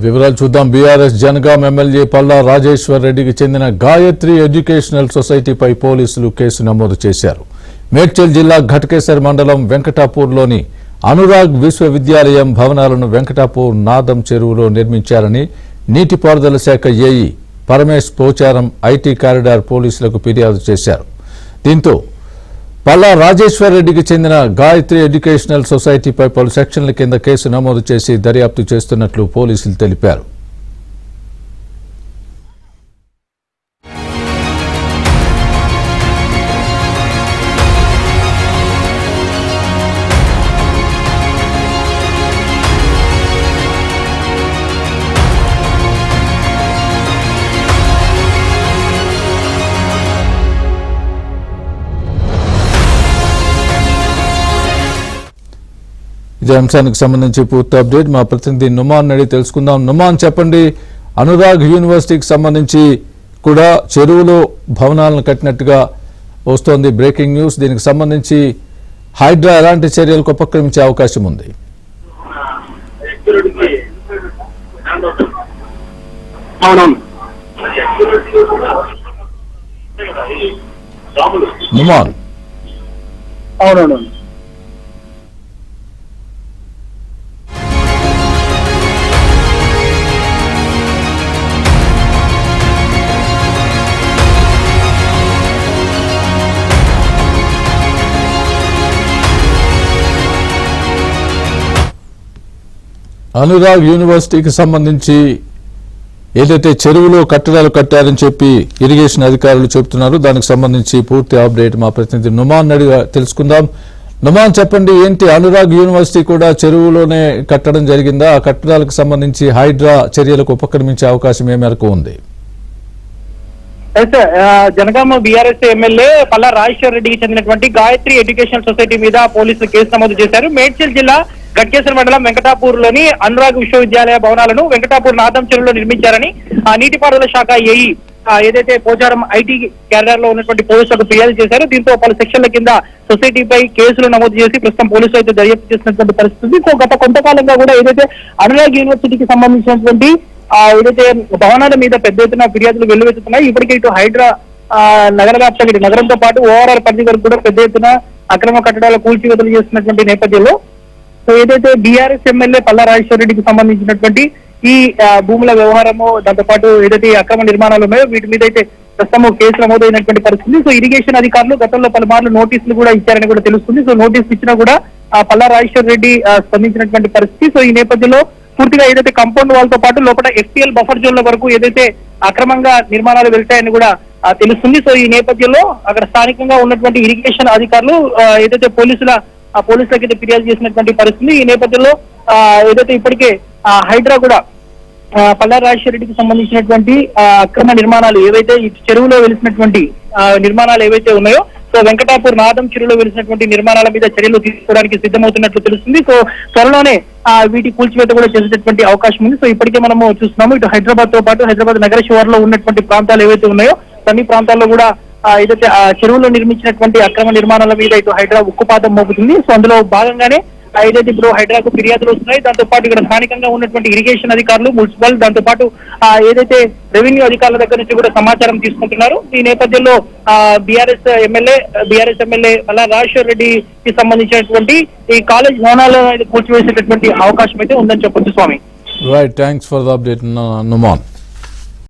వివరాలు చూద్దాం. BRS Jangaon MLA Palla Rajeshwar రెడ్డికి చెందిన గాయత్రి ఎడ్యుకేషనల్ సొసైటీపై పోలీసులు కేసు నమోదు చేశారు. మేడ్చల్ జిల్లా ఘటకేసర్ మండలం వెంకటాపూర్లోని అనురాగ్ విశ్వవిద్యాలయం భవనాలను వెంకటాపూర్ నాదం చెరువులో నిర్మించారని నీటిపారుదల శాఖ AE Paramesh Pocharam IT corridor పోలీసులకు ఫిర్యాదు చేశారు. దీంతో పల్లా రాజేశ్వర్ రెడ్డికి చెందిన గాయత్రి ఎడ్యుకేషనల్ సొసైటీపై పలు సెక్షన్ల కింద కేసు నమోదు చేసి దర్యాప్తు చేస్తున్నట్లు పోలీసులు తెలిపారు. ఇదే అంశానికి సంబంధించి పూర్తి అప్డేట్ మా ప్రతినిధి నుమాన్ అడిగి తెలుసుకుందాం. నుమాన్, చెప్పండి, అనురాగ్ యూనివర్సిటీకి సంబంధించి కూడా చెరువులో భవనాలను కట్టినట్టుగా వస్తోంది బ్రేకింగ్ న్యూస్. దీనికి సంబంధించి హైడ్రా ఎలాంటి చర్యలకు ఉపక్రమించే అవకాశం ఉంది? నుమాన్ అవునవును అనురాగ్ యూనివర్సిటీకి సంబంధించి ఏదైతే చెరువులో కట్టడాలు కట్టారని చెప్పి ఇరిగేషన్ అధికారులు చెబుతున్నారు, దానికి సంబంధించి పూర్తి అప్డేట్ మా ప్రతినిధి నుమాన్ అడిగి తెలుసుకుందాం. నుమాన్, చెప్పండి, ఏంటి అనురాగ్ యూనివర్సిటీ కూడా చెరువులోనే కట్టడం జరిగిందా? ఆ కట్టడాలకు సంబంధించి హైడ్రా చర్యలకు ఉపక్రమించే అవకాశం ఏ మేరకు ఉంది? జనగామ బీఆర్ఎస్ ఎమ్మెల్యే పల్లా రాజేశ్వర్ రెడ్డికి చెందినటువంటి గాయత్రి ఎడ్యుకేషనల్ సొసైటీ మీద పోలీసులు కేసు నమోదు చేశారు. మేడ్చల్ జిల్లా ఘటకేసర్ మండలం వెంకటాపూర్ లోని అనురాగ్ విశ్వవిద్యాలయ భవనాలను వెంకటాపూర్ నాదం చెరువులో నిర్మించారని నీటిపారుదల శాఖ ఏఈ ఏదైతే పోచారం ఐటీ క్యారిడార్ లో ఉన్నటువంటి పోలీసులకు ఫిర్యాదు చేశారు. దీంతో పలు సెక్షన్ల కింద సొసైటీపై కేసులు నమోదు చేసి ప్రస్తుతం పోలీసులు అయితే దర్యాప్తు చేసినటువంటి పరిస్థితి. గత కొంతకాలంగా కూడా ఏదైతే అనురాగ్ యూనివర్సిటీకి సంబంధించినటువంటి ఏదైతే భవనాల మీద పెద్ద ఎత్తున ఫిర్యాదులు వెల్లువెత్తుతున్నాయి. ఇప్పటికే ఇటు హైడ్రా నగర వ్యాప్తంగా నగరంతో పాటు ఓఆర్ఆర్ పరిధి వరకు కూడా పెద్ద ఎత్తున అక్రమ కట్టడాల కూల్చివేతలు చేస్తున్నటువంటి నేపథ్యంలో ఏదైతే బీఆర్ఎస్ ఎమ్మెల్యే పల్లా రాజేశ్వర్ రెడ్డికి సంబంధించినటువంటి ఈ భూముల వ్యవహారము, దాంతో పాటు ఏదైతే అక్రమ నిర్మాణాలు ఉన్నాయో వీటి మీద అయితే ప్రస్తుతం కేసు నమోదైనటువంటి పరిస్థితి. సో ఇరిగేషన్ అధికారులు గతంలో పలుమార్లు నోటీసులు కూడా ఇచ్చారని కూడా తెలుస్తుంది. సో నోటీసులు ఇచ్చినా కూడా పల్లా రాజేశ్వర్ రెడ్డి స్పందించినటువంటి పరిస్థితి. సో ఈ నేపథ్యంలో పూర్తిగా ఏదైతే కాంపౌండ్ వాళ్ళతో పాటు లోపల ఎఫ్టీఎల్ బఫర్ జోన్ల వరకు ఏదైతే అక్రమంగా నిర్మాణాలు వెళ్తాయని కూడా తెలుస్తుంది. సో ఈ నేపథ్యంలో అక్కడ స్థానికంగా ఉన్నటువంటి ఇరిగేషన్ అధికారులు ఏదైతే పోలీసులకి ఫిర్యాదు చేసినటువంటి పరిస్థితి. ఈ నేపథ్యంలో ఏదైతే ఇప్పటికే హైడ్రా కూడా పల్లా రాజేశ్వర రెడ్డికి సంబంధించినటువంటి అక్రమ నిర్మాణాలు ఏవైతే ఈ చెరువులో వెలిసినటువంటి నిర్మాణాలు ఏవైతే ఉన్నాయో, సో వెంకటాపూర్ నాదం చెరువులో వెలిసినటువంటి నిర్మాణాల మీద చర్యలు తీసుకోవడానికి సిద్ధమవుతున్నట్లు తెలుస్తుంది. సో త్వరలోనే వీటి కూల్చివేత కూడా చేసేటటువంటి అవకాశం ఉంది. సో ఇప్పటికే మనము చూస్తున్నాము, ఇటు హైదరాబాద్ తో పాటు హైదరాబాద్ నగర శివారులో ఉన్నటువంటి ప్రాంతాలు ఏవైతే ఉన్నాయో అన్ని ప్రాంతాల్లో కూడా ఏదైతే చెరువులో నిర్మించినటువంటి అక్రమ నిర్మాణాల మీద ఇటు హైడ్రా ఉక్కుపాతం మోపుతుంది. సో అందులో భాగంగానే ఏదైతే ఇప్పుడు హైడ్రాకు ఫిర్యాదులు వస్తున్నాయి, దాంతో పాటు ఇక్కడ స్థానికంగా ఉన్నటువంటి ఇరిగేషన్ అధికారులు, మున్సిపల్, దాంతో పాటు ఏదైతే రెవెన్యూ అధికారుల దగ్గర నుంచి కూడా సమాచారం తీసుకుంటున్నారు. ఈ నేపథ్యంలో బీఆర్ఎస్ ఎమ్మెల్యే పల్లా రాజేశ్వర్ రెడ్డికి సంబంధించినటువంటి ఈ కాలేజ్ భవనాలను కూల్చివేసేటటువంటి అవకాశం అయితే ఉందని చెప్పొచ్చు. Swami, right, thanks for the update Numan.